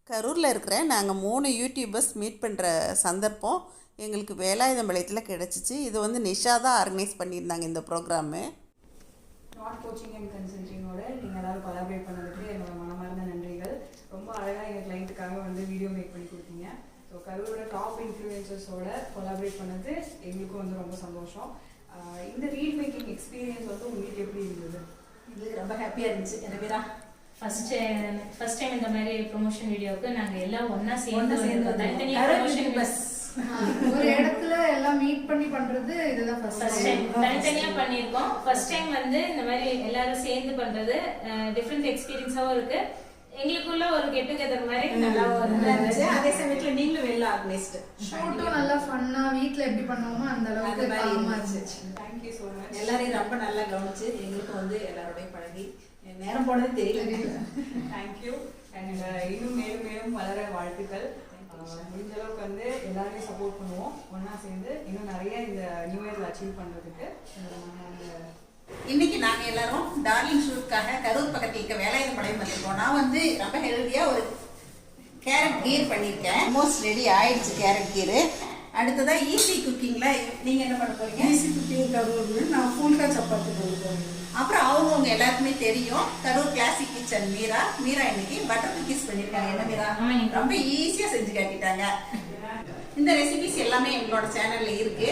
கரூரில் இருக்கிற நாங்கள் 3 யூடியூபர்ஸ் மீட் பண்ணுற சந்தர்ப்பம் எங்களுக்கு வேலாயுதம்பாளையத்தில் கிடச்சிச்சு. இது வந்து நிஷா தான் ஆர்கனைஸ் பண்ணியிருந்தாங்க இந்த ப்ரோக்ராமு. நாட் கோச்சிங் அண்ட் கன்சல்டிங்கோட நீங்கள் எல்லோரும் கொலாபரேட் பண்ணதுக்கு என்னோட மனமார்ந்த நன்றிகள். ரொம்ப அழகாக எங்கள் கிளைண்ட்டுக்காக வந்து வீடியோ மேக் பண்ணி கொடுத்தீங்க. ஸோ கரூரோட டாப் இன்ஃப்ளூயன்சர்ஸோட கொலாபரேட் பண்ணது எங்களுக்கும் வந்து ரொம்ப சந்தோஷம். இந்த ரீல் மேக்கிங் எக்ஸ்பீரியன்ஸ் வந்து உங்களுக்கு எப்படி இருந்தது? இது ரொம்ப ஹாப்பியாக இருந்துச்சு. எனவே தான் ஃபர்ஸ்ட் டைம் இந்த மாதிரி ப்ரொமோஷன் வீடியோவுக்கு நாங்கள் எல்லாம் ஒன்றா சேர்ந்து ஒரு இடத்துல எல்லாம் மீட் பண்ணி பண்றது இதுதான் ஃபர்ஸ்ட் டைம். தனித்தனியா பண்ணியிருக்கோம். ஃபர்ஸ்ட் டைம் வந்து இந்த மாதிரி எல்லாரும் சேர்ந்து பண்றது டிஃப்ரெண்ட் எக்ஸ்பீரியன்ஸாகவும் இருக்கு. எங்களுக்குள்ள ஒரு கெட் டுகெதர் மாதிரி நல்லா இருந்துச்சு. அதே சமயத்தில் நீங்களும் வெளில ஆர்கனைஸ்டு ஷூட்டும் நல்லா ஃபன்னா வீட்டில் எப்படி பண்ணுவோமோ அந்த அளவுக்கு காமா இருந்துச்சு. Thank you so much. எல்லாரையும் ரொம்ப நல்லா கவனிச்சு எங்களுக்கு வந்து எல்லாரோடையும் பழகி நேரம் போனது தெரியல. தேங்க்யூ. அண்ட் இன்னும் மேலும் மேலும் வளர வாழ்த்துக்கள். முடிஞ்ச அளவுக்கு வந்து எல்லாரையும் சப்போர்ட் பண்ணுவோம். ஒன்றா சேர்ந்து இன்னும் நிறைய இந்த நியூ இயர்ல அச்சீவ் பண்ணுறதுக்கு. இன்னைக்கு நாங்கள் எல்லாரும் டார்லிங் ஷூட்காக கரூர் பக்கத்தில் இருக்க வேலாயுதம்பாளையம் வந்திருக்கோம். நான் வந்து ரொம்ப ஹெல்த்தியாக ஒரு கேரட் கீர் பண்ணியிருக்கேன். ஆல்மோஸ்ட் ரெடி ஆயிடுச்சு கேரட் கீரு. அடுத்ததாக ஈஸி குக்கிங்கில் நீங்கள் என்ன பண்ண போறீங்க? ஈஸி குக்கிங் கரூர் நான் ஃபுல்கா சப்பாத்தி போடுறேன். அப்புறம் அவங்கவுங்க எல்லாருக்குமே தெரியும் கரூர் கிளாசிக் கிச்சன் மீரா இன்னைக்கு பட்டர் குக்கீஸ் பண்ணியிருக்காங்க. என்ன மீரா? ரொம்ப ஈஸியாக செஞ்சு காட்டிட்டாங்க. இந்த ரெசிபிஸ் எல்லாமே எங்களோட சேனலில் இருக்குது.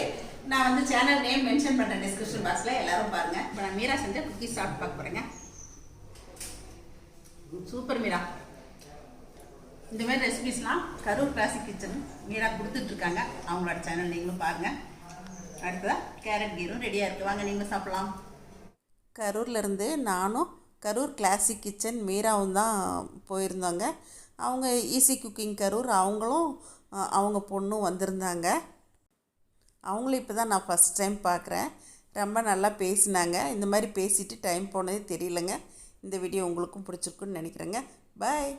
நான் வந்து சேனல் நேம் மென்ஷன் பண்ணுறேன் டிஸ்கிரிப்ஷன் பாக்ஸில், எல்லாரும் பாருங்கள். இப்போ நான் மீரா செஞ்ச குக்கீஸ் சாப்பிட்டு பார்க்க போகிறேங்க. சூப்பர் மீரா. இந்த மாதிரி ரெசிபிஸ்லாம் கரூர் கிளாசிக் கிச்சன் மீரா கொடுத்துட்ருக்காங்க. அவங்களோட சேனல் நீங்களும் பாருங்கள். அடுத்ததாக கேரட் கீரும் ரெடியாக இருக்குது. வாங்க நீங்களும் சாப்பிட்லாம். கரூர்லேருந்து நானும் கரூர் கிளாசிக் கிச்சன் மீராவும் தான் போயிருந்தாங்க. அவங்க ஈஸி குக்கிங் கரூர் அவங்களும் அவங்க பொண்ணும் வந்திருந்தாங்க. அவங்களும் இப்போ தான் நான் ஃபஸ்ட் டைம் பார்க்குறேன். ரொம்ப நல்லா பேசினாங்க. இந்த மாதிரி பேசிட்டு டைம் போனதே தெரியலங்க. இந்த வீடியோ உங்களுக்கும் பிடிச்சிருக்குன்னு நினைக்கிறேங்க. பாய்.